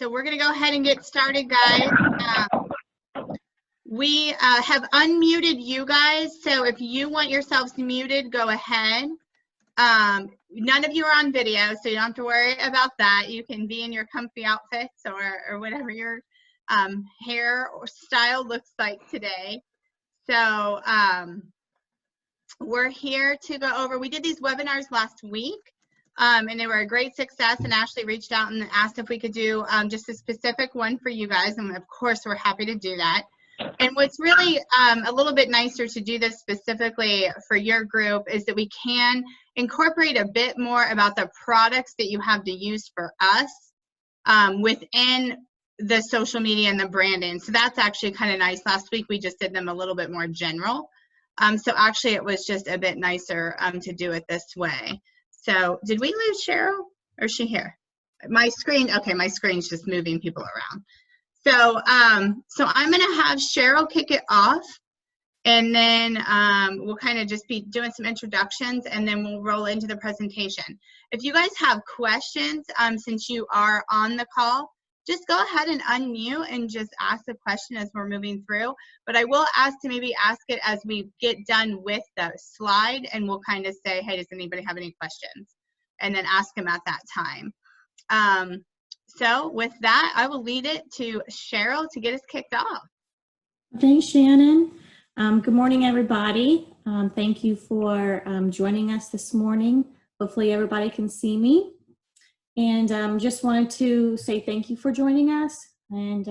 So we're going to go ahead and get started, guys. We have unmuted you guys, so if you want yourselves muted, go ahead. None of you are on video, so you don't have to worry about that. You can be in your comfy outfits or whatever your hair or style looks like today. So we're here to go over, we did these webinars last week. And they were a great success, and Ashley reached out and asked if we could do just a specific one for you guys, and of course we're happy to do that. And what's really a little bit nicer to do this specifically for your group is that we can incorporate a bit more about the products that you have to use for us within the social media and the branding. So that's actually kind of nice. Last week we just did them a little bit more general. So actually it was just a bit nicer to do it this way. So did we lose Cheryl, or is she here? My screen, okay, my screen's just moving people around. So, so I'm gonna have Cheryl kick it off, and then we'll kind of just be doing some introductions, and then we'll roll into the presentation. If you guys have questions, since you are on the call, just go ahead and unmute and just ask the question as we're moving through. But I will ask to maybe ask it as we get done with the slide, and we'll kind of say, hey, does anybody have any questions? And then ask them at that time. So with that, I will lead it to Cheryl to get us kicked off. Thanks, Shannon. Good morning, everybody. Thank you for joining us this morning. Hopefully everybody can see me. And just wanted to say thank you for joining us. And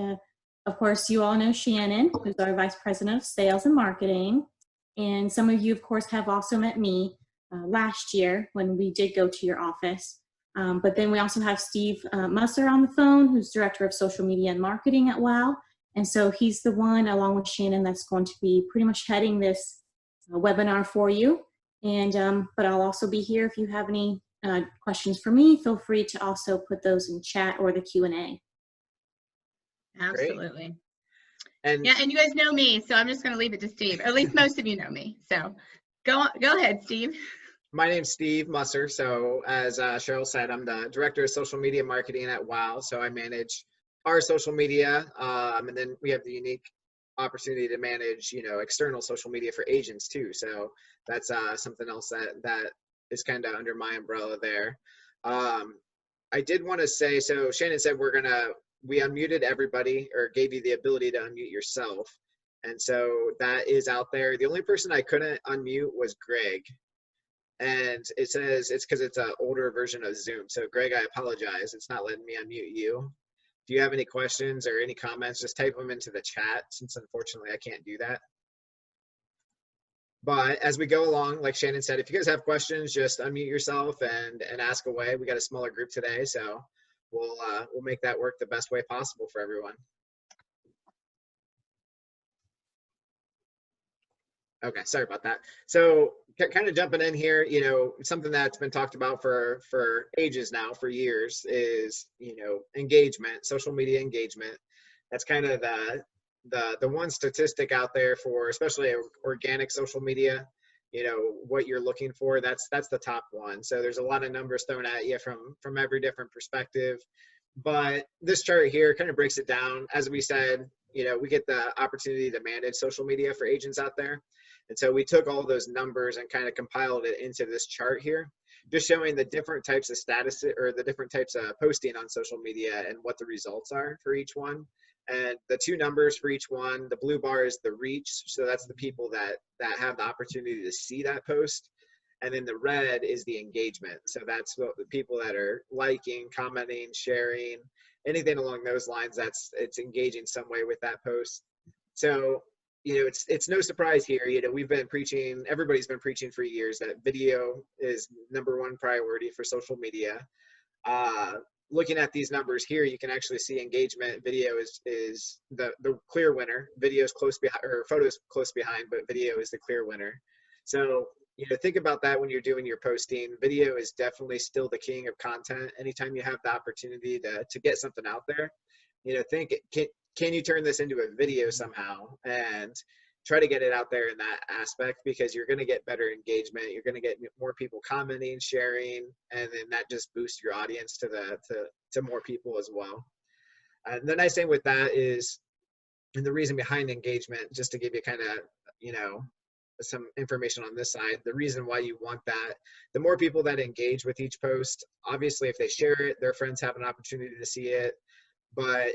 of course, you all know Shannon, who's our Vice President of Sales and Marketing. And some of you, of course, have also met me last year when we did go to your office. But then we also have Steve Musser on the phone, who's Director of Social Media and Marketing at WOW. And so he's the one, along with Shannon, that's going to be pretty much heading this webinar for you. And but I'll also be here if you have any questions for me. Feel free to also put those in chat or the Q&A. Absolutely. And yeah, and you guys know me, so I'm just going to leave it to Steve. At least most of you know me. So go ahead, Steve. My name's Steve Musser. So as Cheryl said, I'm the Director of Social Media Marketing at WOW. So I manage our social media, and then we have the unique opportunity to manage, external social media for agents too. So that's something else that is kind of under my umbrella there. I did want to say, so Shannon said we unmuted everybody, or gave you the ability to unmute yourself. And so that is out there. The only person I couldn't unmute was Greg. And it says it's because it's an older version of Zoom. So Greg, I apologize. It's not letting me unmute you. If you have any questions or any comments, just type them into the chat, since unfortunately I can't do that. But as we go along, like Shannon said, if you guys have questions, just unmute yourself and ask away. We got a smaller group today, so we'll make that work the best way possible for everyone. Okay, sorry about that. So kind of jumping in here, something that's been talked about for ages now, for years, is, engagement, social media engagement. That's kind of the one statistic out there for especially organic social media, what you're looking for, that's the top one. So there's a lot of numbers thrown at you from every different perspective. But this chart here kind of breaks it down. As we said, we get the opportunity to manage social media for agents out there. And so we took all those numbers and kind of compiled it into this chart here, just showing the different types of status, or the different types of posting on social media and what the results are for each one. And the two numbers for each one, the blue bar is the reach. So that's the people that have the opportunity to see that post. And then the red is the engagement. So that's what the people that are liking, commenting, sharing, anything along those lines, it's engaging some way with that post. So, it's no surprise here. We've been preaching, everybody's been preaching for years that video is #1 priority for social media. Looking at these numbers here, you can actually see engagement. Video is the clear winner. Video is close behind, or photos close behind, but video is the clear winner. So, think about that when you're doing your posting. Video is definitely still the king of content. Anytime you have the opportunity to get something out there, think, can you turn this into a video somehow, and try to get it out there in that aspect, because you're going to get better engagement. You're going to get more people commenting, sharing, and then that just boosts your audience to more people as well. The nice thing with that is, and the reason behind engagement, just to give you kind of, some information on this side, the reason why you want that, the more people that engage with each post, obviously if they share it, their friends have an opportunity to see it. But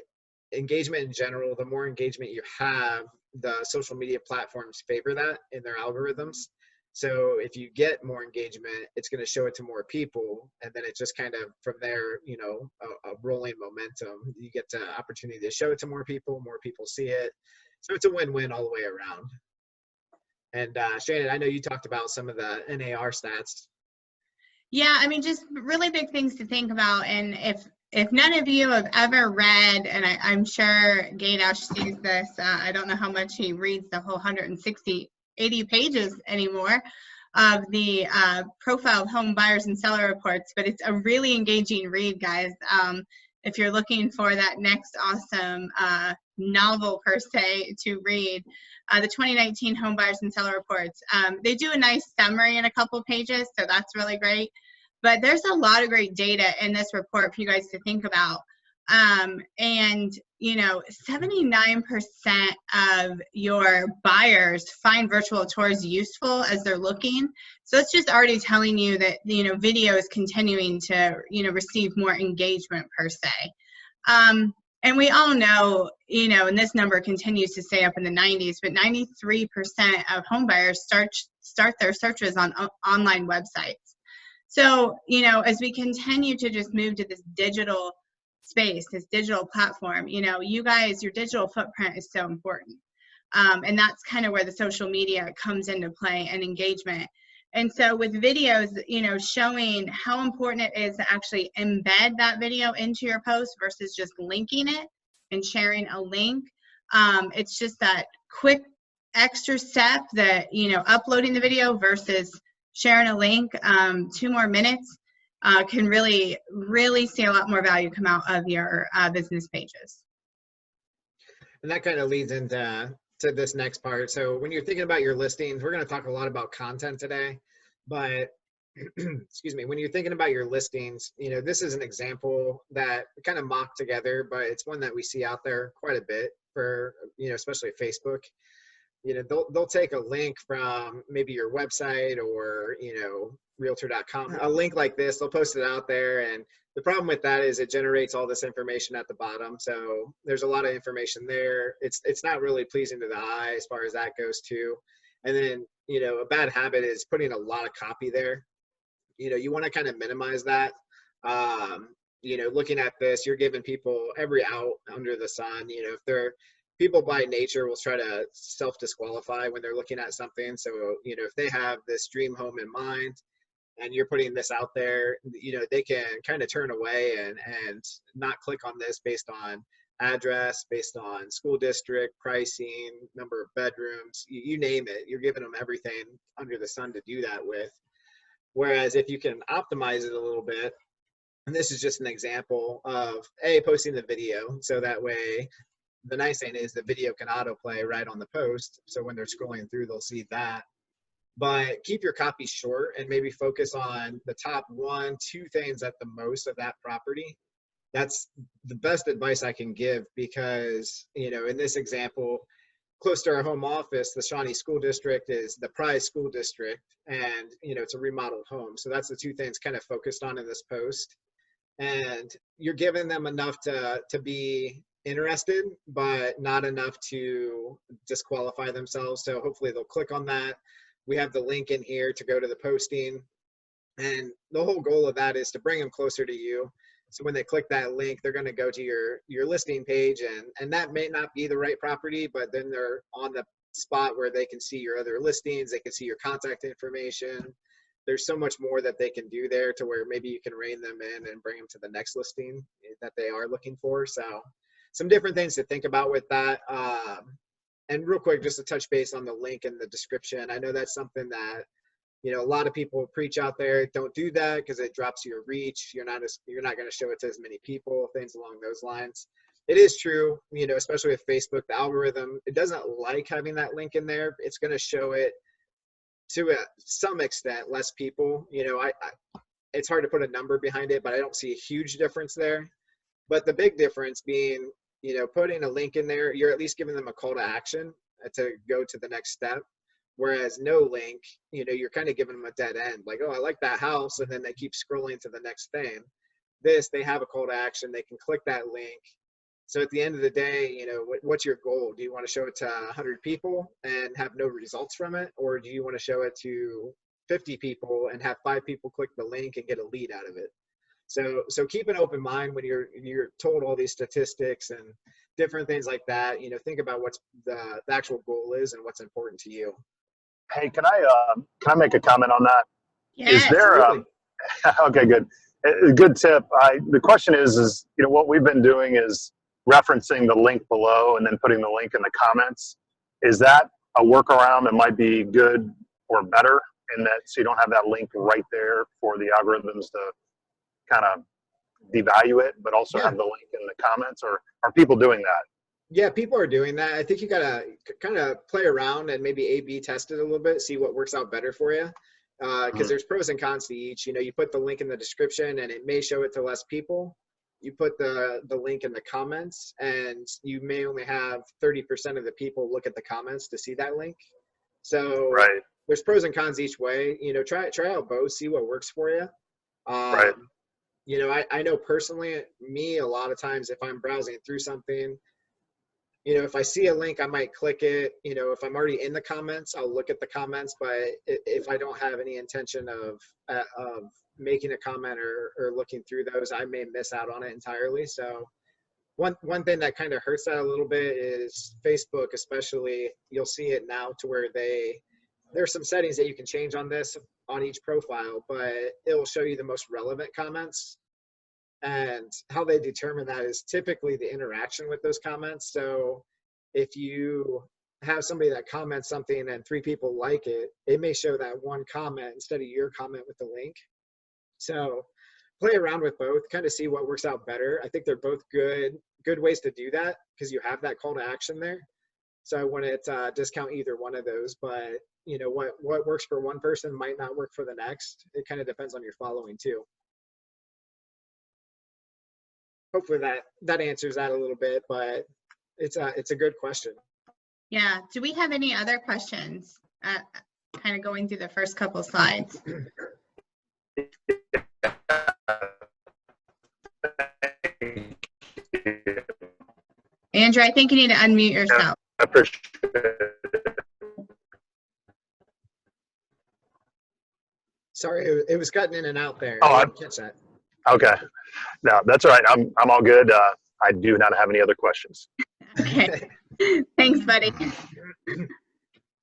engagement in general, the more engagement you have, the social media platforms favor that in their algorithms. So if you get more engagement, it's going to show it to more people. And then it's just kind of from there, a rolling momentum. You get the opportunity to show it to more people see it. So it's a win-win all the way around. And Shannon, I know you talked about some of the NAR stats. Yeah, I mean, just really big things to think about. And if none of you have ever read, and I'm sure Gaydash sees this, I don't know how much he reads the whole 80 pages anymore of the profile of home buyers and seller reports, but it's a really engaging read, guys. If you're looking for that next awesome novel per se to read, the 2019 home buyers and seller reports. They do a nice summary in a couple pages, so that's really great. But there's a lot of great data in this report for you guys to think about. And 79% of your buyers find virtual tours useful as they're looking. So it's just already telling you that, video is continuing to, receive more engagement per se. And we all know, and this number continues to stay up in the 90s, but 93% of home buyers start their searches on online websites. So, as we continue to just move to this digital space, this digital platform, you guys, your digital footprint is so important. And that's kind of where the social media comes into play and engagement. And so with videos, showing how important it is to actually embed that video into your post versus just linking it and sharing a link. It's just that quick extra step that, uploading the video versus sharing a link, 2 more minutes, can really, really see a lot more value come out of your business pages. And that kind of leads into this next part. So when you're thinking about your listings, we're going to talk a lot about content today, but excuse me, when you're thinking about your listings, this is an example that we kind of mocked together, but it's one that we see out there quite a bit for, especially Facebook. They'll take a link from maybe your website or, realtor.com, a link like this, they'll post it out there. And the problem with that is it generates all this information at the bottom. So there's a lot of information there. It's not really pleasing to the eye as far as that goes too. And then, a bad habit is putting a lot of copy there. You want to kind of minimize that. Looking at this, you're giving people every out under the sun. If they're people by nature will try to self-disqualify when they're looking at something. So, if they have this dream home in mind and you're putting this out there, they can kind of turn away and not click on this based on address, based on school district, pricing, number of bedrooms, you name it. You're giving them everything under the sun to do that with. Whereas if you can optimize it a little bit, and this is just an example of posting the video, so that way the nice thing is the video can autoplay right on the post. So when they're scrolling through, they'll see that. But keep your copy short and maybe focus on the top 1-2 things at the most of that property. That's the best advice I can give because, in this example, close to our home office, the Shawnee School District is the prize school district, and, it's a remodeled home. So that's the 2 things kind of focused on in this post. And you're giving them enough to be interested, but not enough to disqualify themselves. So hopefully they'll click on that. We have the link in here to go to the posting. And the whole goal of that is to bring them closer to you. So when they click that link, they're going to go to your listing page, and that may not be the right property, but then they're on the spot where they can see your other listings. They can see your contact information. There's so much more that they can do there to where maybe you can rein them in and bring them to the next listing that they are looking for. So some different things to think about with that. And real quick, just to touch base on the link in the description. I know that's something that, a lot of people preach out there. Don't do that because it drops your reach. You're not going to show it to as many people, things along those lines. It is true, especially with Facebook, the algorithm, it doesn't like having that link in there. It's going to show it to some extent less people. It's hard to put a number behind it, but I don't see a huge difference there. But the big difference being, putting a link in there, you're at least giving them a call to action to go to the next step. Whereas no link, you're kind of giving them a dead end. Like, oh, I like that house. And then they keep scrolling to the next thing. This, they have a call to action. They can click that link. So at the end of the day, what's your goal? Do you want to show it to 100 people and have no results from it? Or do you want to show it to 50 people and have 5 people click the link and get a lead out of it? So keep an open mind when you're told all these statistics and different things like that. Think about what's the actual goal is and what's important to you. Hey, can I make a comment on that? Yes. Is there okay, good. A good tip. The question is what we've been doing is referencing the link below and then putting the link in the comments. Is that a workaround that might be good or better in that so you don't have that link right there for the algorithms to kind of devalue it, but also have the link in the comments? Or are people doing that? Yeah, people are doing that. I think you gotta kind of play around and maybe A/B test it a little bit, see what works out better for you. Because there's pros and cons to each. You put the link in the description and it may show it to less people. You put the link in the comments and you may only have 30% of the people look at the comments to see that link. So Right. There's pros and cons each way. Try out both, see what works for you. Right. I know personally, me, a lot of times if I'm browsing through something, if I see a link, I might click it. If I'm already in the comments, I'll look at the comments. But if I don't have any intention of making a comment or looking through those, I may miss out on it entirely. So one thing that kind of hurts that a little bit is Facebook, especially. You'll see it now to where there's some settings that you can change on this on each profile, but it will show you the most relevant comments. And how they determine that is typically the interaction with those comments. So if you have somebody that comments something and 3 people like it, it may show that one comment instead of your comment with the link. So play around with both, kind of see what works out better. I think they're both good ways to do that because you have that call to action there. So I wouldn't discount either one of those, but what works for one person might not work for the next. It kind of depends on your following too. Hopefully that answers that a little bit, but it's a good question. Yeah. Do we have any other questions? Kind of going through the first couple slides. Andrew, I think you need to unmute yourself. I appreciate it. Sorry, it was cutting in and out there. Oh, I didn't catch that. Okay. No, that's all right. I'm all good. I do not have any other questions. Okay. Thanks, buddy.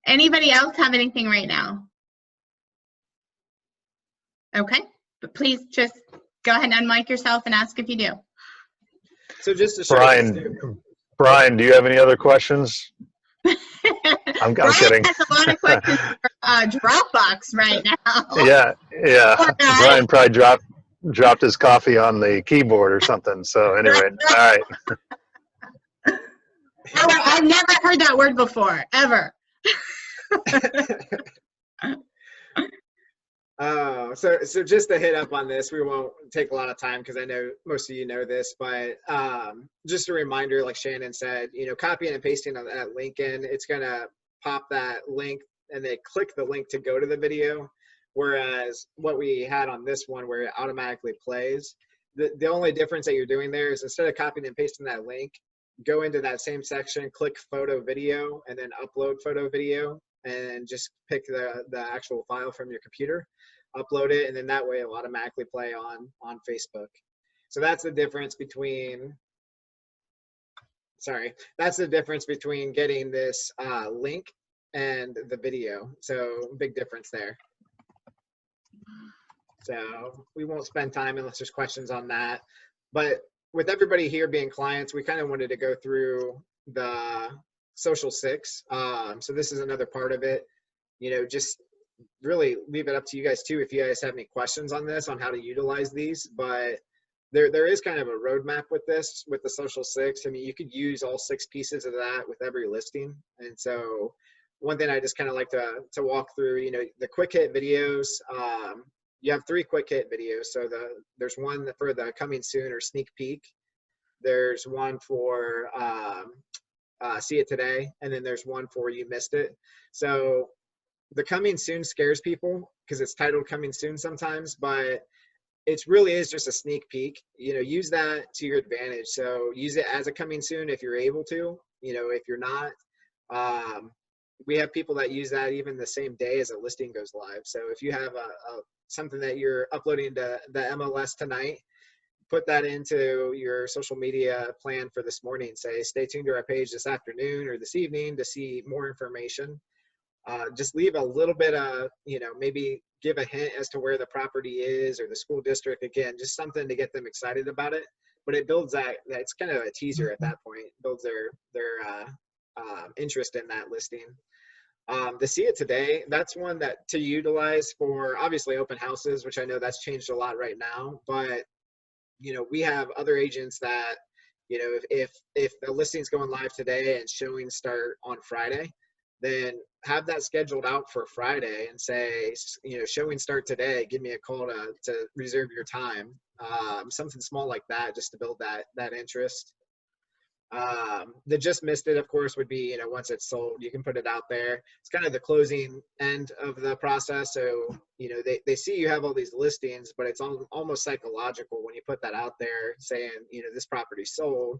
Anybody else have anything right now? Okay. But please just go ahead and unmic yourself and ask if you do. So just to show Brian, do you have any other questions? I'm Brian kidding. has a lot of questions for Dropbox right now. Yeah. Poor guy. Brian probably dropped his coffee on the keyboard or something. So anyway, all right. I've never heard that word before, ever. So just to hit up on this, we won't take a lot of time because I know most of you know this, but just a reminder, like Shannon said, copying and pasting on that link in, it's gonna pop that link and they click the link to go to the video. Whereas what we had on this one where it automatically plays, the only difference that you're doing there is instead of copying and pasting that link, go into that same section, click photo video, and then upload photo video, and just pick the actual file from your computer, upload it, and then that way it'll automatically play on Facebook. So that's the difference between, getting this link and the video. So big difference there. So we won't spend time unless there's questions on that. But with everybody here being clients, we kind of wanted to go through the Social 6. So this is another part of it. Just really leave it up to you guys too if you guys have any questions on this, on how to utilize these. But there is kind of a roadmap with this, with the Social 6. I mean, you could use all 6 pieces of that with every listing. And so one thing I just kind of like to walk through, the quick hit videos. You have 3 quick hit videos. So there's one for the coming soon or sneak peek. there's one for see it today, and then there's one for you missed it. So the coming soon scares people because it's titled coming soon sometimes, but it really is just a sneak peek. Use that to your advantage. So use it as a coming soon if you're able to. If you're not, we have people that use that even the same day as a listing goes live. So if you have something that you're uploading to the MLS tonight, put that into your social media plan for this morning. Say, stay tuned to our page this afternoon or this evening to see more information. Just leave a little bit of, maybe give a hint as to where the property is or the school district. Again, just something to get them excited about it. But it builds that's kind of a teaser at that point. It builds their interest in that listing. The See It Today, that's one that to utilize for obviously open houses, which I know that's changed a lot right now. But we have other agents that, if the listing's going live today and showings start on Friday, then have that scheduled out for Friday and say, showing start today, give me a call to reserve your time. Something small like that, just to build that interest. The just missed it, of course, would be, once it's sold, you can put it out there. It's kind of the closing end of the process. So, they see you have all these listings, but it's almost psychological when you put that out there saying, this property's sold.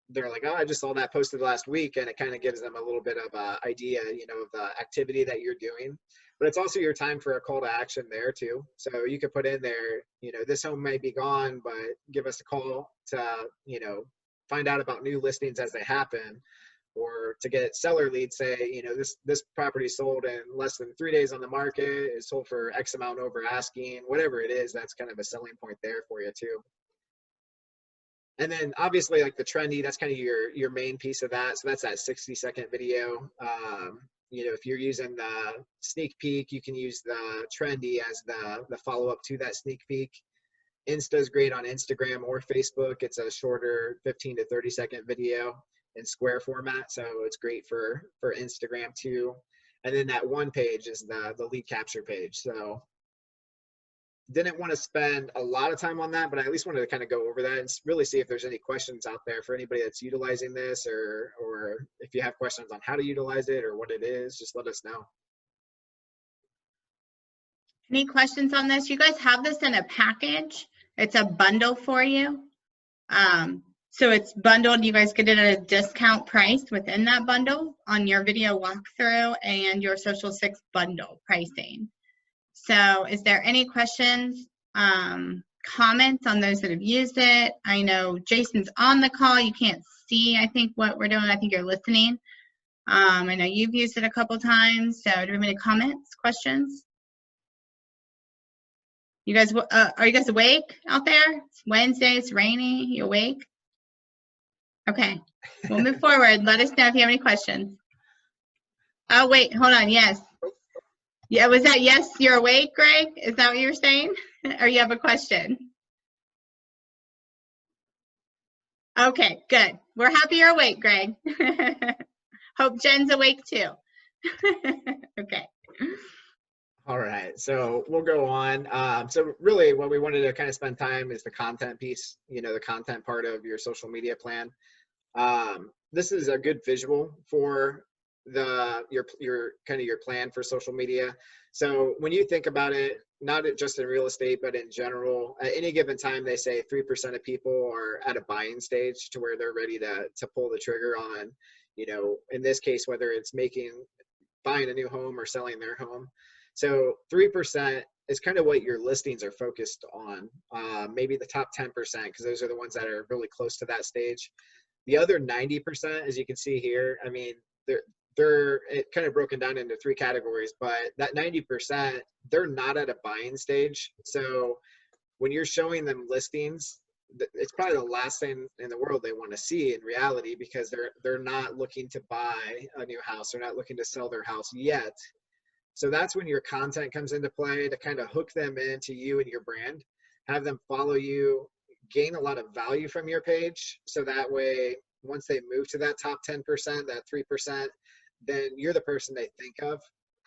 They're like, oh, I just saw that posted last week. And it kind of gives them a little bit of an idea, of the activity that you're doing. But it's also your time for a call to action there too. So you could put in there, this home may be gone, but give us a call to, find out about new listings as they happen, or to get seller leads. Say, this property sold in less than 3 days on the market, is sold for X amount over asking, whatever it is. That's kind of a selling point there for you too. And then obviously like the trendy, that's kind of your main piece of that. So that's that 60-second video. If you're using the sneak peek, you can use the trendy as the follow-up to that sneak peek. Insta is great on Instagram or Facebook. It's a shorter 15 to 30-second video in square format. So it's great for Instagram too. And then that one page is the lead capture page. So didn't want to spend a lot of time on that, but I at least wanted to kind of go over that and really see if there's any questions out there for anybody that's utilizing this, or if you have questions on how to utilize it or what it is, just let us know. Any questions on this? You guys have this in a package. It's a bundle for you. So it's bundled. You guys get it at a discount price within that bundle on your video walkthrough and your Social 6 bundle pricing. So is there any questions, comments on those that have used it? I know Jason's on the call. You can't see, I think, what we're doing. I think you're listening. I know you've used it a couple times. So do we have any comments, questions? You guys, are you guys awake out there? It's Wednesday, it's rainy. You awake? Okay, we'll move forward. Let us know if you have any questions. Oh, wait, hold on. Yes. Yeah, was that yes, you're awake, Greg? Is that what you were saying? Or you have a question? Okay, good. We're happy you're awake, Greg. Hope Jen's awake too. Okay. All right, so we'll go on. So really what we wanted to kind of spend time is the content piece, the content part of your social media plan. This is a good visual for your plan for social media. So when you think about it, not just in real estate, but in general, at any given time, they say 3% of people are at a buying stage to where they're ready to pull the trigger on, in this case, whether it's buying a new home or selling their home. So 3% is kind of what your listings are focused on. Maybe the top 10%, because those are the ones that are really close to that stage. The other 90%, as you can see here, I mean, they're kind of broken down into 3 categories, but that 90%, they're not at a buying stage. So when you're showing them listings, it's probably the last thing in the world they want to see in reality, because they're not looking to buy a new house. They're not looking to sell their house yet. So that's when your content comes into play to kind of hook them into you and your brand, have them follow you, gain a lot of value from your page. So that way, once they move to that top 10%, that 3%, then you're the person they think of.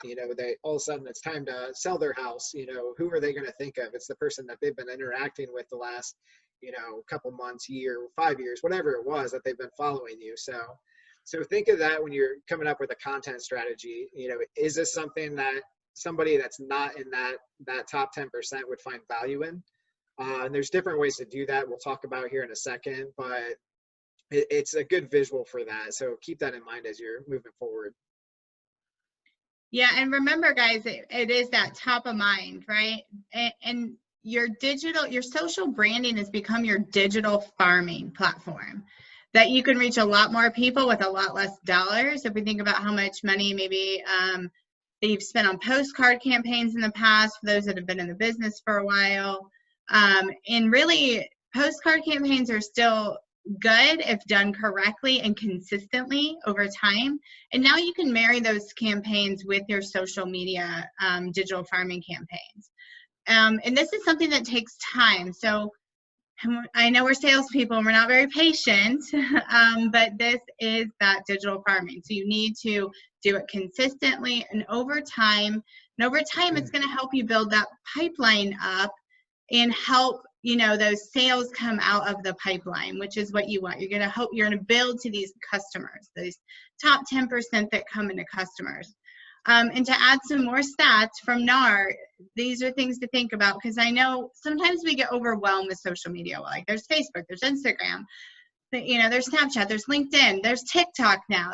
They all of a sudden it's time to sell their house. Who are they going to think of? It's the person that they've been interacting with the last you know, a couple months, year, 5 years, whatever it was that they've been following you. So think of that when you're coming up with a content strategy. You know, is this something that somebody that's not in that top 10% would find value in? And there's different ways to do that. We'll talk about here in a second, but it's a good visual for that. So keep that in mind as you're moving forward. Yeah, and remember, guys, it is that top of mind, right? And your social branding has become your digital farming platform, that you can reach a lot more people with a lot less dollars. If we think about how much money maybe that you've spent on postcard campaigns in the past, for those that have been in the business for a while. And really, postcard campaigns are still good if done correctly and consistently over time. And now you can marry those campaigns with your social media digital farming campaigns. And this is something that takes time. So I know we're salespeople and we're not very patient, but this is that digital farming. So you need to do it consistently and over time. And over time, it's going to help you build that pipeline up and help, you know, those sales come out of the pipeline, which is what you want. You're going to build to these customers, these top 10% that come into customers. And to add some more stats from NAR, these are things to think about, because I know sometimes we get overwhelmed with social media. Like there's Facebook, there's Instagram, you know, there's Snapchat, there's LinkedIn, there's TikTok now.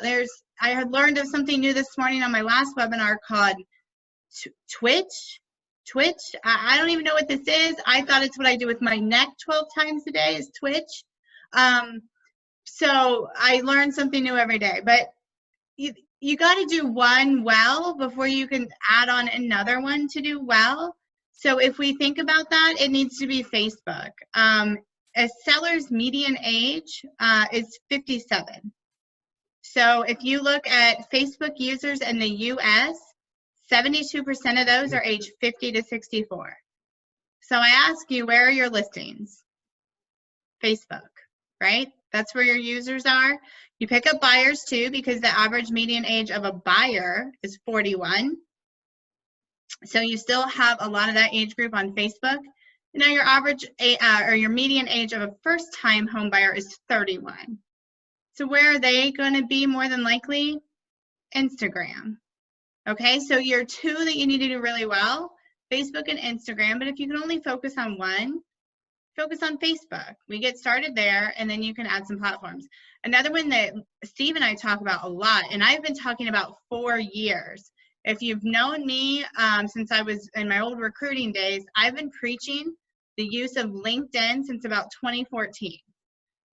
I had learned of something new this morning on my last webinar called Twitch. I don't even know what this is. I thought it's what I do with my neck 12 times a day is Twitch. So I learn something new every day. But you got to do one well before you can add on another one to do well. So if we think about that, it needs to be Facebook. A seller's median age is 57. So if you look at Facebook users in the US, 72% of those are age 50 to 64. So I ask you, where are your listings? Facebook, right? That's where your users are. You pick up buyers too, because the average median age of a buyer is 41. So you still have a lot of that age group on Facebook. Now your average or your median age of a first-time home buyer is 31. So where are they going to be more than likely? Instagram. Okay, so your two that you need to do really well, Facebook and Instagram. But if you can only focus on one, focus on Facebook. We get started there, and then you can add some platforms. Another one that Steve and I talk about a lot, and I've been talking about for years. If you've known me since I was in my old recruiting days, I've been preaching the use of LinkedIn since about 2014.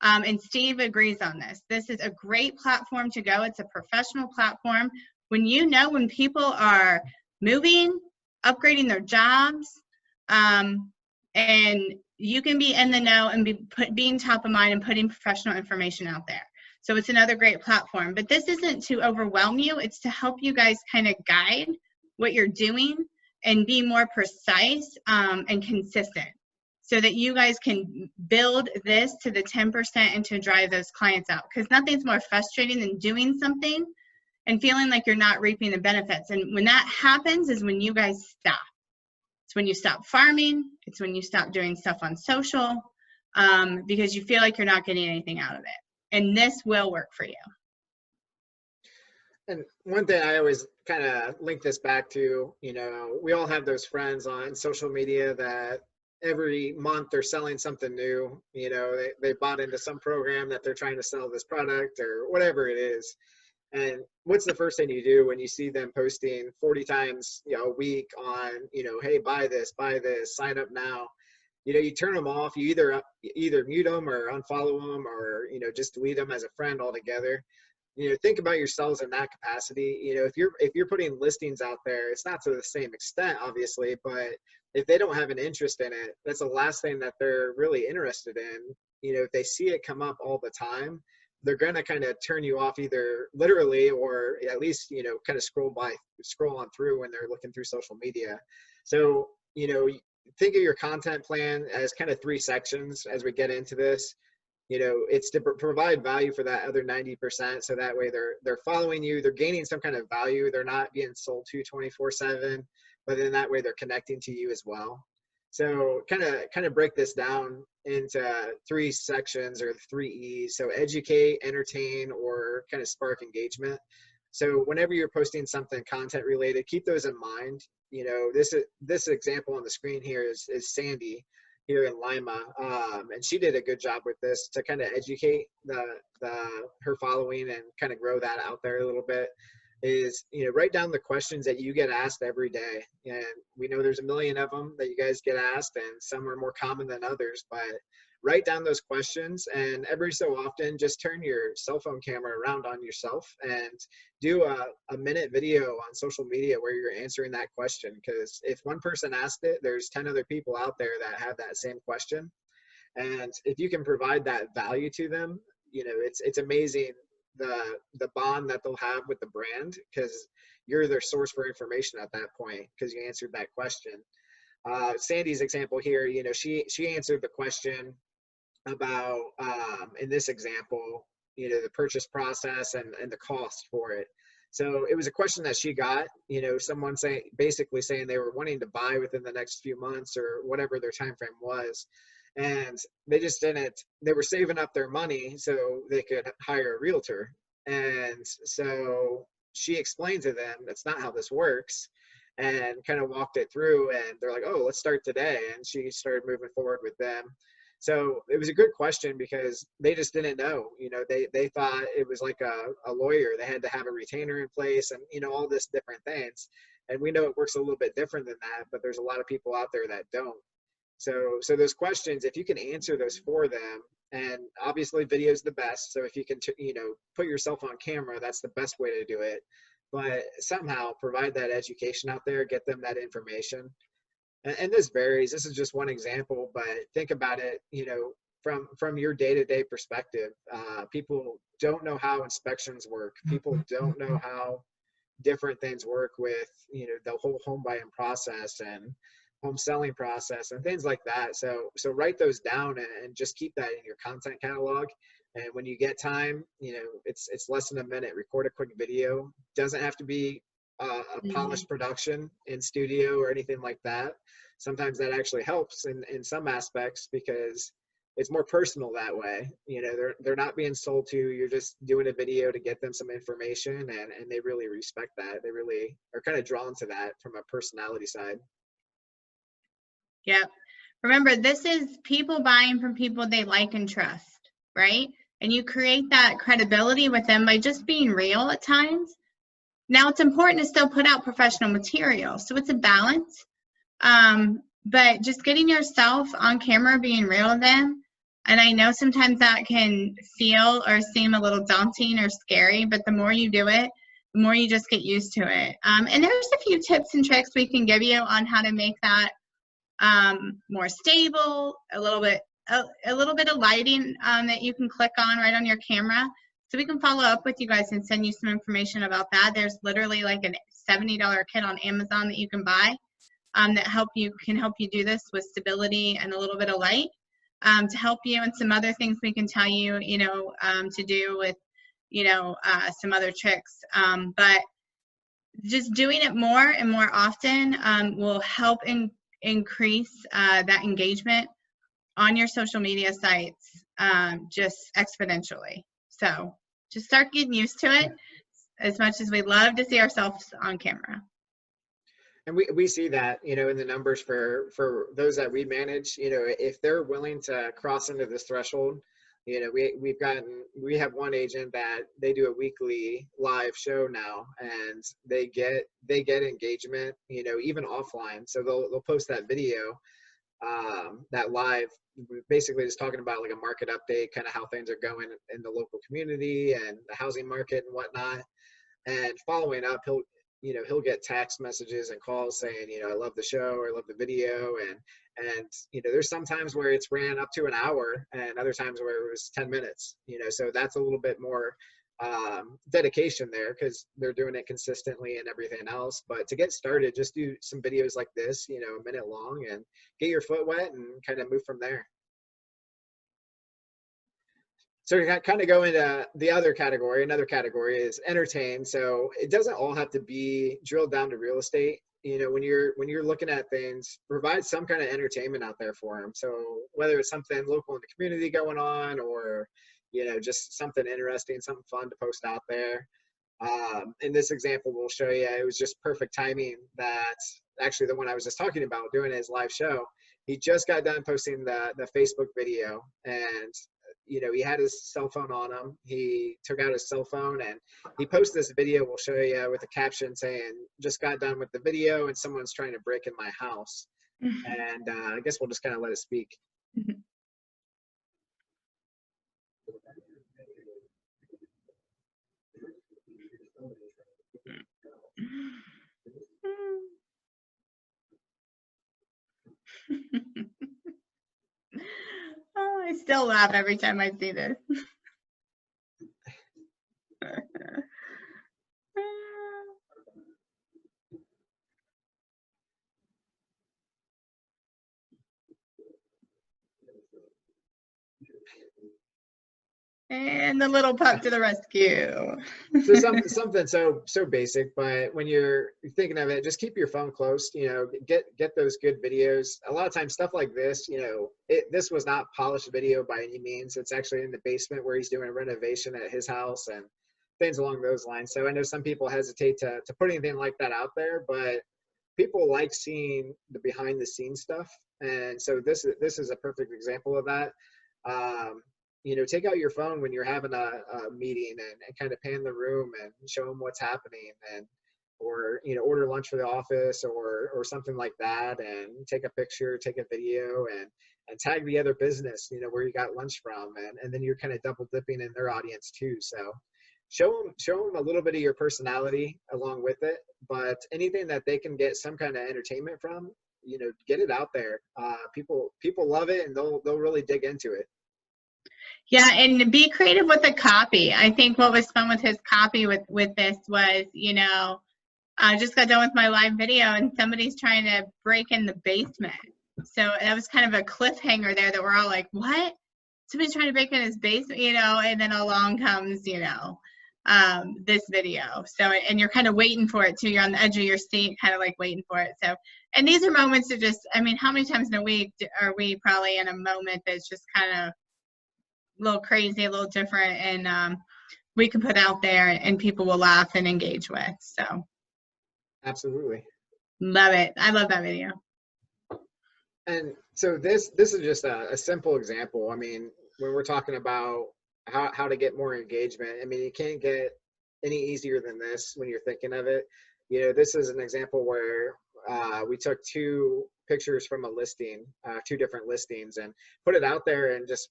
And Steve agrees on this. This is a great platform to go. It's a professional platform. When you know when people are moving, upgrading their jobs, and you can be in the know and being top of mind and putting professional information out there. So it's another great platform. But this isn't to overwhelm you. It's to help you guys kind of guide what you're doing and be more precise and consistent, so that you guys can build this to the 10% and to drive those clients out. Because nothing's more frustrating than doing something and feeling like you're not reaping the benefits. And when that happens is when you guys stop. It's when you stop farming. It's when you stop doing stuff on social, because you feel like you're not getting anything out of it. And this will work for you. And one thing I always kind of link this back to, you know, we all have those friends on social media that every month they're selling something new. You know, they bought into some program that they're trying to sell this product or whatever it is. And what's the first thing you do when you see them posting 40 times, you know, a week on, you know, hey, buy this, sign up now. You know, you turn them off. You either mute them or unfollow them, or, you know, just delete them as a friend altogether. You know, think about yourselves in that capacity. You know, if you're putting listings out there, it's not to the same extent, obviously, but if they don't have an interest in it, that's the last thing that they're really interested in. You know, if they see it come up all the time, they're going to kind of turn you off, either literally or at least, you know, kind of scroll on through when they're looking through social media. So, you know, think of your content plan as kind of 3 sections as we get into this. You know, it's to provide value for that other 90%. So that way they're following you, they're gaining some kind of value. They're not being sold to 24/7, but then that way they're connecting to you as well. So kind of break this down. into 3 sections or 3 E's. So educate, entertain, or kind of spark engagement. So whenever you're posting something content related, keep those in mind. You know, this example on the screen here is Sandy here in Lima, and she did a good job with this to kind of educate her following and kind of grow that out there a little bit. Is, you know, write down the questions that you get asked every day, and we know there's a million of them that you guys get asked, and some are more common than others, but write down those questions, and every so often just turn your cell phone camera around on yourself and do a minute video on social media where you're answering that question, because if one person asked it, there's 10 other people out there that have that same question, and if you can provide that value to them, you know, it's amazing the bond that they'll have with the brand, because you're their source for information at that point because you answered that question. Sandy's example here, you know, she answered the question about in this example, you know, the purchase process and the cost for it. So it was a question that she got, you know, someone basically saying they were wanting to buy within the next few months or whatever their time frame was. And they just didn't, they were saving up their money so they could hire a realtor. And so she explained to them, that's not how this works, and kind of walked it through, and they're like, oh, let's start today. And she started moving forward with them. So it was a good question because they just didn't know, you know, they thought it was like a lawyer. They had to have a retainer in place and, you know, all this different things. And we know it works a little bit different than that, but there's a lot of people out there that don't. So those questions, if you can answer those for them, and obviously video is the best. So if you can, you know, put yourself on camera, that's the best way to do it. But somehow provide that education out there, get them that information. And this varies. This is just one example, but think about it, you know, from your day-to-day perspective. People don't know how inspections work. People don't know how different things work with, you know, the whole home buying process and home selling process and things like that. So write those down and just keep that in your content catalog. And when you get time, you know, it's less than a minute. Record a quick video. Doesn't have to be a polished production in studio or anything like that. Sometimes that actually helps in some aspects because it's more personal that way. You know, they're not being sold to. You're just doing a video to get them some information, and they really respect that. They really are kind of drawn to that from a personality side. Yep. Remember, this is people buying from people they like and trust, right? And you create that credibility with them by just being real at times. Now, it's important to still put out professional material, so it's a balance. But just getting yourself on camera, being real to them, and I know sometimes that can feel or seem a little daunting or scary, but the more you do it, the more you just get used to it. And there's a few tips and tricks we can give you on how to make that more stable, a little bit of lighting that you can click on right on your camera. So we can follow up with you guys and send you some information about that. There's literally like a $70 kit on Amazon that you can buy that can help you do this with stability and a little bit of light to help you, and some other things we can tell you, you know, to do with, you know, some other tricks. But just doing it more and more often will help increase that engagement on your social media sites just exponentially. So just start getting used to it, as much as we love to see ourselves on camera. And we see that, you know, in the numbers for those that we manage, you know, if they're willing to cross into this threshold, you know, we have one agent that they do a weekly live show now, and they get engagement, you know, even offline. So they'll post that video, that live, basically just talking about like a market update, kind of how things are going in the local community and the housing market and whatnot. And following up, he'll get text messages and calls saying, you know, I love the show or I love the video. And, you know, there's some times where it's ran up to an hour and other times where it was 10 minutes, you know, so that's a little bit more dedication there because they're doing it consistently and everything else. But to get started, just do some videos like this, you know, a minute long, and get your foot wet and kind of move from there. So to kind of go into the other category, another category is entertain. So it doesn't all have to be drilled down to real estate. You know, when you're looking at things, provide some kind of entertainment out there for them. So whether it's something local in the community going on, or you know, just something interesting, something fun to post out there. In this example, we'll show you, it was just perfect timing that actually the one I was just talking about doing his live show, he just got done posting the Facebook video, and you know, he had his cell phone on him. He took out his cell phone and he posted this video we'll show you with a caption saying, just got done with the video and someone's trying to break in my house. And I guess we'll just kind of let it speak. Oh, I still laugh every time I see this. And the little pup to the rescue. So something so basic, but when you're thinking of it, just keep your phone close. You know, get those good videos. A lot of times, stuff like this, you know, this was not polished video by any means. It's actually in the basement where he's doing a renovation at his house and things along those lines. So I know some people hesitate to put anything like that out there, but people like seeing the behind the scenes stuff, and so this is a perfect example of that. You know, take out your phone when you're having a meeting and kind of pan the room and show them what's happening, and or you know, order lunch for the office or something like that, and take a picture, take a video, and tag the other business, you know, where you got lunch from, and then you're kind of double dipping in their audience too. So show them a little bit of your personality along with it, but anything that they can get some kind of entertainment from, you know, get it out there. People love it, and they'll really dig into it. Yeah, and be creative with the copy. I think what was fun with his copy with this was, you know, I just got done with my live video and somebody's trying to break in the basement. So that was kind of a cliffhanger there that we're all like, what? Somebody's trying to break in his basement, you know, and then along comes, you know, this video. So, and you're kind of waiting for it too. You're on the edge of your seat, kind of like waiting for it. So, and these are moments to just, I mean, how many times in a week are we probably in a moment that's just kind of a little crazy, a little different, and we can put out there and people will laugh and engage with. So absolutely love it. I love that video. And so this is just a simple example. I mean, when we're talking about how to get more engagement, I mean, you can't get any easier than this when you're thinking of it. You know, this is an example where we took two pictures from a listing, two different listings, and put it out there and just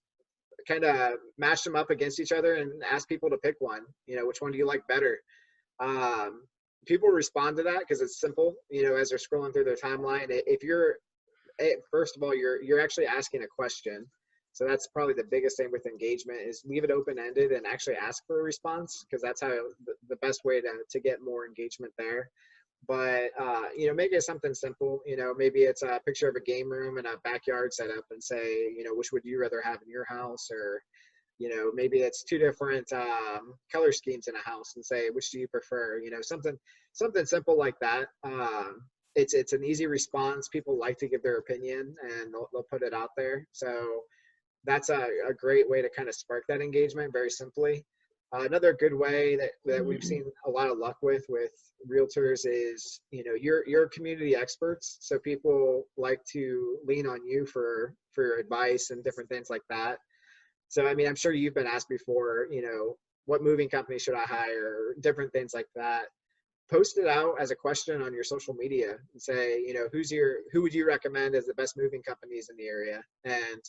kind of match them up against each other and ask people to pick one. You know, which one do you like better? People respond to that because it's simple. You know, as they're scrolling through their timeline, if you're first of all, you're actually asking a question. So that's probably the biggest thing with engagement, is leave it open-ended and actually ask for a response, because that's how the best way to get more engagement there. But you know, maybe it's something simple. You know, maybe it's a picture of a game room and a backyard setup, and say, you know, which would you rather have in your house? Or, you know, maybe it's two different color schemes in a house, and say, which do you prefer? You know, something simple like that. It's an easy response. People like to give their opinion, and they'll put it out there. So that's a great way to kind of spark that engagement very simply. Another good way that we've seen a lot of luck with realtors is, you know, you're community experts. So people like to lean on you for advice and different things like that. So, I mean, I'm sure you've been asked before, you know, what moving company should I hire? Different things like that. Post it out as a question on your social media and say, you know, who would you recommend as the best moving companies in the area? And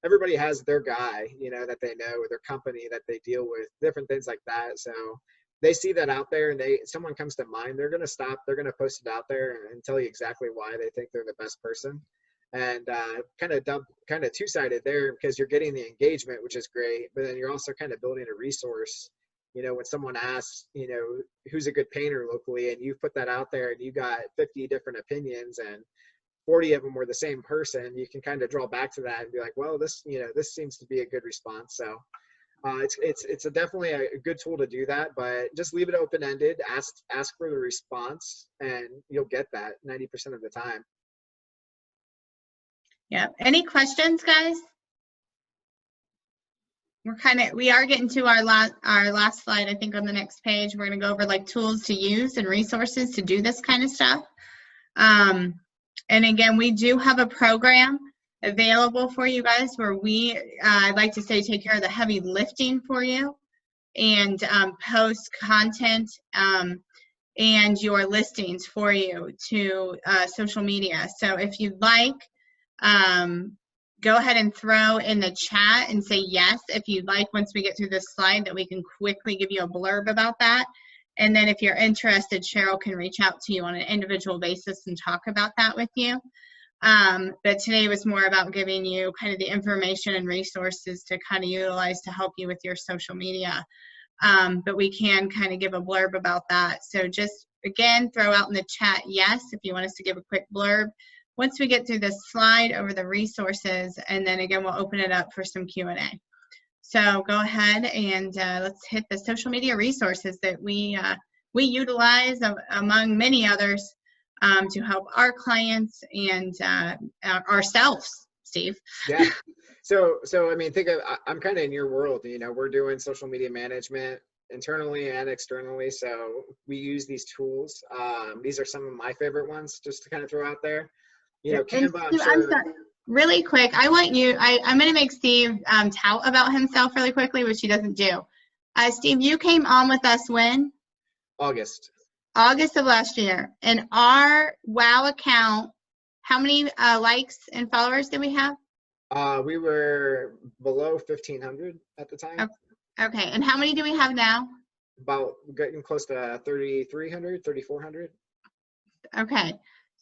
everybody has their guy, you know, that they know, or their company that they deal with, different things like that. So they see that out there, and someone comes to mind, they're going to stop, they're going to post it out there and tell you exactly why they think they're the best person. And kind of two-sided there, because you're getting the engagement, which is great, but then you're also kind of building a resource. You know, when someone asks, you know, who's a good painter locally, and you put that out there and you got 50 different opinions and 40 of them were the same person, you can kind of draw back to that and be like, well, this seems to be a good response. So It's definitely a good tool to do that, but just leave it open-ended. Ask for the response, and you'll get that 90% of the time. Yeah. Any questions, guys? We are getting to our last slide, I think, on the next page. We're going to go over like tools to use and resources to do this kind of stuff. And again, we do have a program available for you guys where we, I'd like to say, take care of the heavy lifting for you and post content and your listings for you to social media. So if you'd like, go ahead and throw in the chat and say yes if you'd like, once we get through this slide, that we can quickly give you a blurb about that. And then if you're interested, Cheryl can reach out to you on an individual basis and talk about that with you. But today was more about giving you kind of the information and resources to kind of utilize to help you with your social media. But we can kind of give a blurb about that. So just, again, throw out in the chat yes if you want us to give a quick blurb. Once we get through this slide over the resources, and then again, we'll open it up for some Q&A. So go ahead and let's hit the social media resources that we utilize among many others to help our clients and ourselves, Steve. Yeah. So I mean, I'm kind of in your world. You know, we're doing social media management internally and externally. So we use these tools. These are some of my favorite ones, just to kind of throw out there. You know, Canva, I'm sure. I'm sorry. Really quick, I'm going to make Steve tout about himself really quickly, which he doesn't do. Steve, you came on with us when? August of last year. And our WOW account, how many likes and followers did we have? We were below 1,500 at the time. Okay, and how many do we have now? About getting close to 3,300, 3,400. Okay.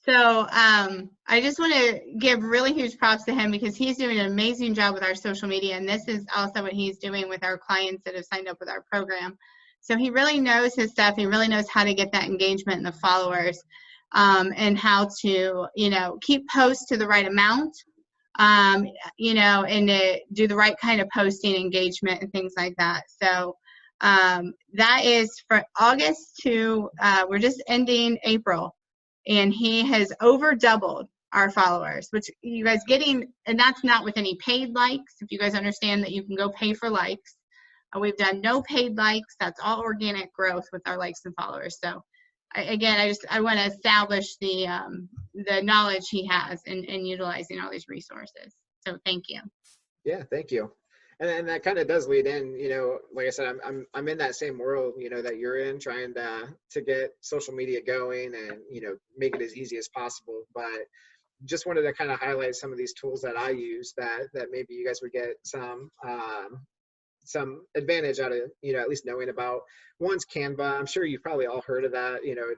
So I just want to give really huge props to him because he's doing an amazing job with our social media, and this is also what he's doing with our clients that have signed up with our program. So he really knows his stuff. He really knows how to get that engagement and the followers, and how to, you know, keep posts to the right amount, you know, and do the right kind of posting engagement and things like that. So that is for August to, we're just ending April. And he has over doubled our followers, which you guys getting, and that's not with any paid likes. If you guys understand that you can go pay for likes. We've done no paid likes. That's all organic growth with our likes and followers. So I want to establish the knowledge he has in utilizing all these resources. So thank you. Yeah, thank you. And that kind of does lead in, you know, like I said, I'm in that same world, you know, that you're in, trying to get social media going and, you know, make it as easy as possible. But just wanted to kind of highlight some of these tools that I use that maybe you guys would get some advantage out of, you know, at least knowing about. One's Canva. I'm sure you've probably all heard of that. You know,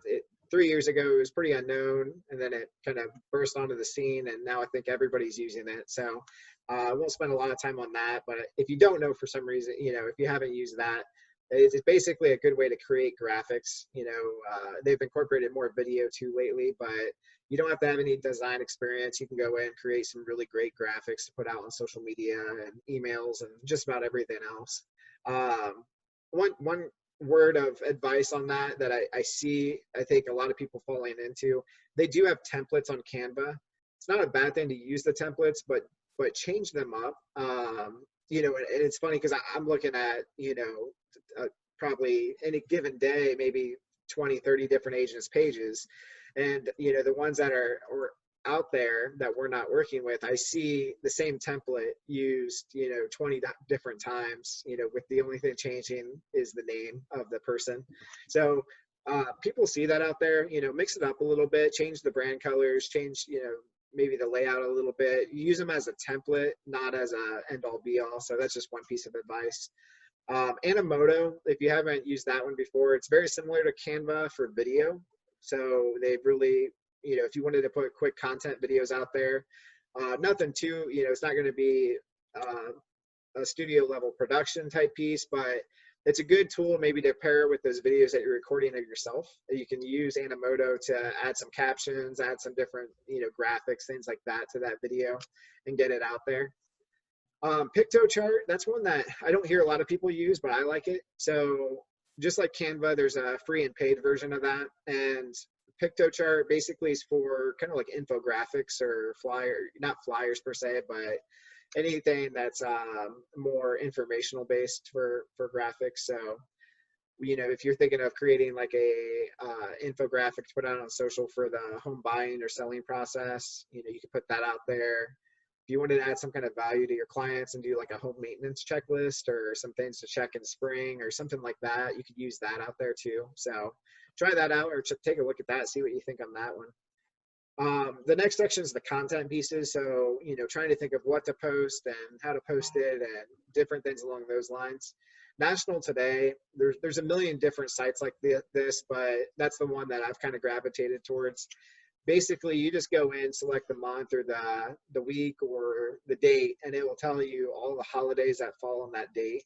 3 years ago it was pretty unknown, and then it kind of burst onto the scene, and now I think everybody's using it. So I won't spend a lot of time on that, but if you don't know for some reason, you know, if you haven't used that, it's basically a good way to create graphics. You know, they've incorporated more video too lately, but you don't have to have any design experience. You can go in and create some really great graphics to put out on social media and emails and just about everything else. One word of advice on that I think a lot of people falling into, they do have templates on Canva. It's not a bad thing to use the templates, but change them up. You know, and it's funny because I'm looking at, you know, probably any given day, maybe 20, 30 different agents' pages. And, you know, the ones that are out there that we're not working with, I see the same template used, you know, 20 different times, you know, with the only thing changing is the name of the person. So people see that out there, you know, mix it up a little bit, change the brand colors, change, you know, maybe the layout a little bit, use them as a template, not as a end all be all. So that's just one piece of advice. Animoto, if you haven't used that one before, it's very similar to Canva for video. So they've really, you know, if you wanted to put quick content videos out there, nothing too, you know, it's not going to be a studio level production type piece, but it's a good tool maybe to pair with those videos that you're recording of yourself. You can use Animoto to add some captions, add some different, you know, graphics, things like that to that video and get it out there. Picto chart, that's one that I don't hear a lot of people use, but I like it. So just like Canva, there's a free and paid version of that. And Picto chart basically is for kind of like infographics or not flyers per se, but anything that's more informational based for graphics. So, you know, if you're thinking of creating like a infographic to put out on social for the home buying or selling process, you know, you can put that out there. If you wanted to add some kind of value to your clients and do like a home maintenance checklist or some things to check in spring or something like that, you could use that out there too. So try that out or take a look at that, see what you think on that one. The next section is the content pieces. So, you know, trying to think of what to post and how to post it and different things along those lines. National Today, there's a million different sites like this, but that's the one that I've kind of gravitated towards. Basically, you just go in, select the month or the week or the date, and it will tell you all the holidays that fall on that date.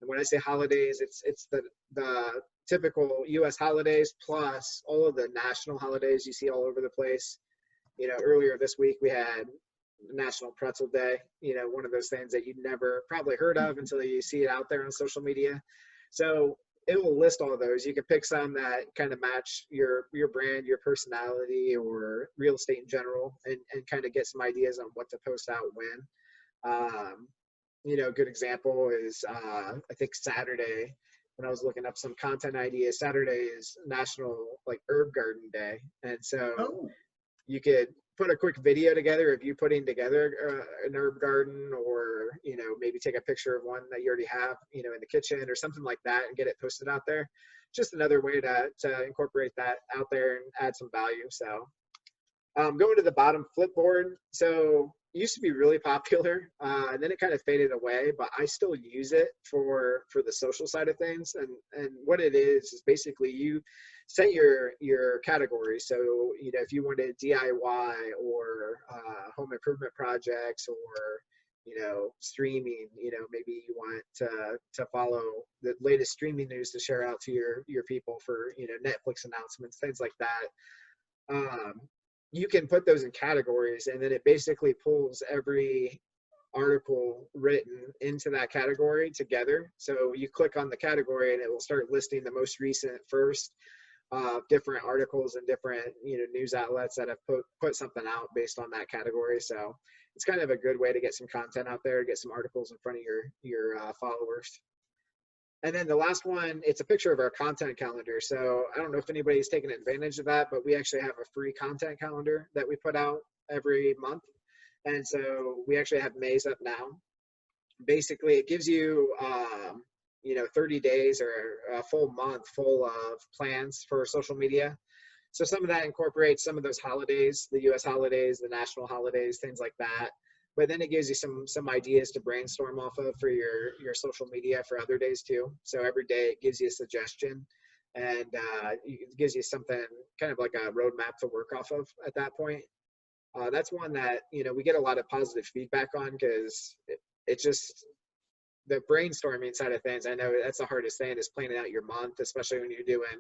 And when I say holidays, it's the typical U.S. holidays plus all of the national holidays you see all over the place. You know, earlier this week we had National Pretzel Day, you know, one of those things that you'd never probably heard of until you see it out there on social media. So it will list all of those. You can pick some that kind of match your brand, your personality, or real estate in general, and kind of get some ideas on what to post out when. You know, a good example is I think Saturday, when I was looking up some content ideas, Saturday is National like Herb Garden Day. And so you could put a quick video together of you putting together an herb garden, or, you know, maybe take a picture of one that you already have, you know, in the kitchen or something like that and get it posted out there. Just another way to incorporate that out there and add some value. So going to the bottom, Flipboard. So it used to be really popular and then it kind of faded away, but I still use it for the social side of things. And what it is basically you set your categories. So, you know, if you wanted DIY or home improvement projects, or, you know, streaming, you know, maybe you want to follow the latest streaming news to share out to your people for, you know, Netflix announcements, things like that. You can put those in categories, and then it basically pulls every article written into that category together. So you click on the category and it will start listing the most recent first different articles and different, you know, news outlets that have put something out based on that category. So it's kind of a good way to get some content out there, get some articles in front of your followers. And then the last one, it's a picture of our content calendar. So I don't know if anybody's taken advantage of that, but we actually have a free content calendar that we put out every month. And so we actually have May's up now. Basically, it gives you, you know, 30 days or a full month full of plans for social media. So some of that incorporates some of those holidays, the US holidays, the national holidays, things like that. But then it gives you some ideas to brainstorm off of for your social media for other days too. So every day it gives you a suggestion, and it gives you something kind of like a roadmap to work off of at that point. That's one that, you know, we get a lot of positive feedback on, because it just, the brainstorming side of things, I know that's the hardest thing, is planning out your month, especially when you're doing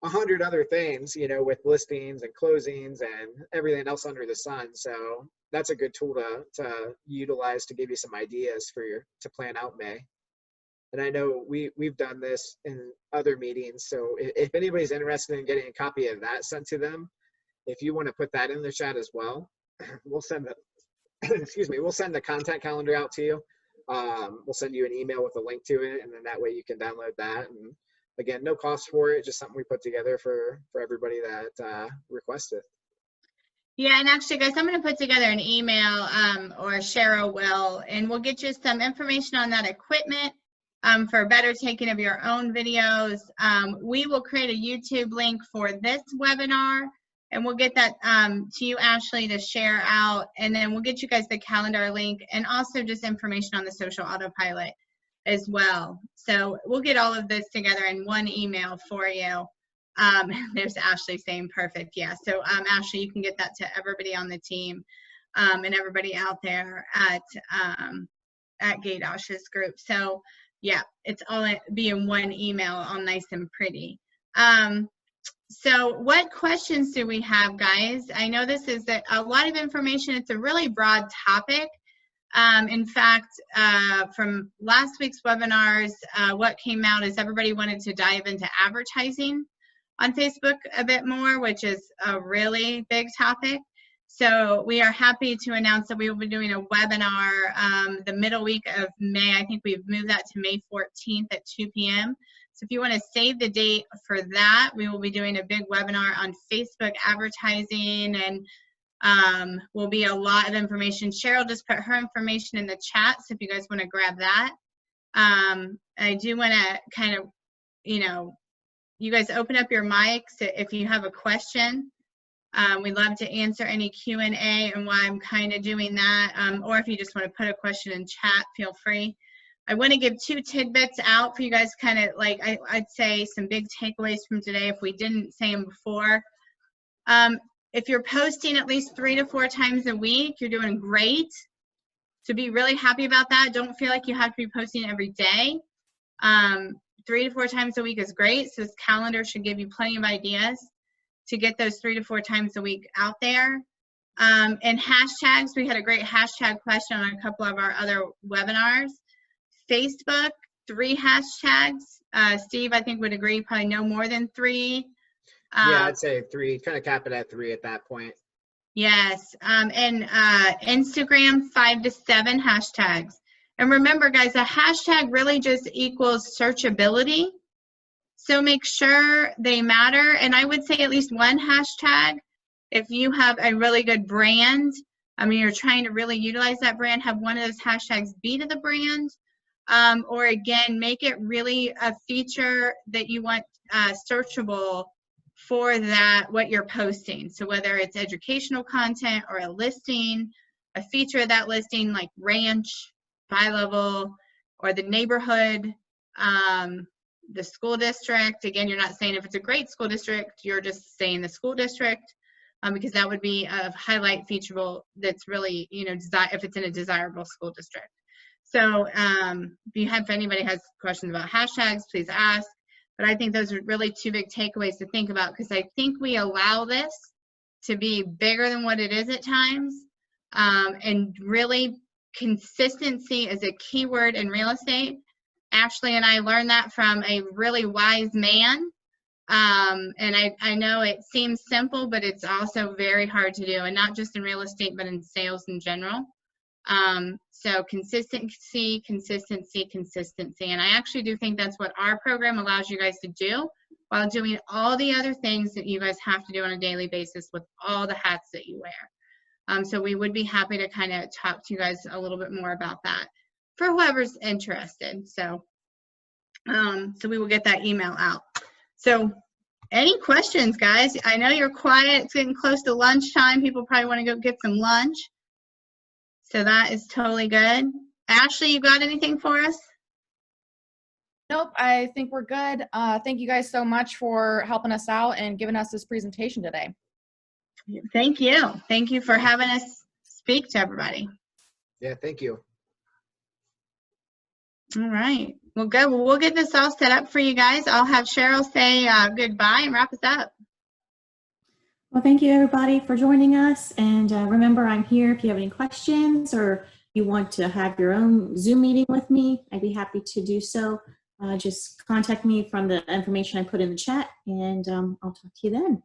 100 other things, you know, with listings and closings and everything else under the sun. So that's a good tool to utilize to give you some ideas to plan out May. And I know we've done this in other meetings. So if anybody's interested in getting a copy of that sent to them, if you want to put that in the chat as well, we'll send we'll send the content calendar out to you. We'll send you an email with a link to it, and then that way you can download that. And again, no cost for it, just something we put together for everybody that requested. Yeah, and actually, guys, I'm going to put together an email, or Cheryl will, and we'll get you some information on that equipment for better taking of your own videos. We will create a YouTube link for this webinar, and we'll get that to you, Ashley, to share out, and then we'll get you guys the calendar link and also just information on the social autopilot as well. So we'll get all of this together in one email for you. There's Ashley saying perfect. Yeah, so Ashley, you can get that to everybody on the team and everybody out there at Gaydash's group. So yeah, it's all be in one email, all nice and pretty. So what questions do we have, guys? I know this is a lot of information. It's a really broad topic. In fact, from last week's webinars, what came out is everybody wanted to dive into advertising on Facebook a bit more, which is a really big topic. So we are happy to announce that we will be doing a webinar the middle week of May. I think we've moved that to May 14th at 2 p.m. So if you want to save the date for that, we will be doing a big webinar on Facebook advertising, and will be a lot of information. Cheryl just put her information in the chat, so if you guys want to grab that. I do want to kind of, you guys open up your mics if you have a question. We'd love to answer any Q&A and why I'm kind of doing that. Or if you just want to put a question in chat, feel free. I want to give 2 tidbits out for you guys, kind of like I'd say some big takeaways from today if we didn't say them before. If you're posting at least 3 to 4 times a week, you're doing great. So be really happy about that. Don't feel like you have to be posting every day. 3 to 4 times a week is great. So this calendar should give you plenty of ideas to get those 3 to 4 times a week out there. And hashtags, we had a great hashtag question on a couple of our other webinars. Facebook, 3 hashtags. Steve, I think would agree, probably no more than 3. Yeah, I'd say 3, kind of cap it at 3 at that point. Yes, and Instagram, 5 to 7 hashtags. And remember, guys, a hashtag really just equals searchability. So make sure they matter. And I would say at least 1 hashtag. If you have a really good brand, you're trying to really utilize that brand, have one of those hashtags be to the brand. Or again, make it really a feature that you want searchable for that, what you're posting. So whether it's educational content or a listing, a feature of that listing like ranch, bi-level, or the neighborhood, the school district. Again, you're not saying if it's a great school district, you're just saying the school district, because that would be a highlight featureable that's really, if it's in a desirable school district. So if anybody has questions about hashtags, please ask. But I think those are really 2 big takeaways to think about, because I think we allow this to be bigger than what it is at times. And really, consistency is a key word in real estate. Ashley and I learned that from a really wise man. And I know it seems simple, but it's also very hard to do, and not just in real estate, but in sales in general. So consistency, consistency, consistency. And I actually do think that's what our program allows you guys to do while doing all the other things that you guys have to do on a daily basis with all the hats that you wear. So we would be happy to kind of talk to you guys a little bit more about that for whoever's interested. So, so we will get that email out. So any questions, guys? I know you're quiet. It's getting close to lunchtime. People probably want to go get some lunch. So that is totally good. Ashley, you got anything for us? Nope, I think we're good. Thank you guys so much for helping us out and giving us this presentation today. Thank you. Thank you for having us speak to everybody. Yeah, thank you. All right. Well, good. Well, we'll get this all set up for you guys. I'll have Cheryl say goodbye and wrap us up. Well, thank you everybody for joining us. And remember, I'm here if you have any questions or you want to have your own Zoom meeting with me. I'd be happy to do so. Just contact me from the information I put in the chat, and I'll talk to you then.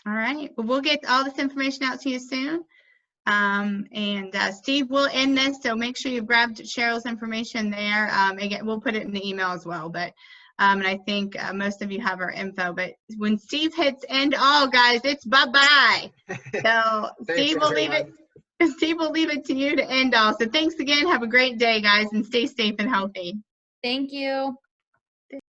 All right. Well, we'll get all this information out to you soon. Steve will end this, so make sure you grabbed Cheryl's information there. Again, we'll put it in the email as well, but and I think most of you have our info, but when Steve hits end all, guys, it's bye-bye. So Steve will leave it to you to end all. So thanks again. Have a great day, guys, and stay safe and healthy. Thank you.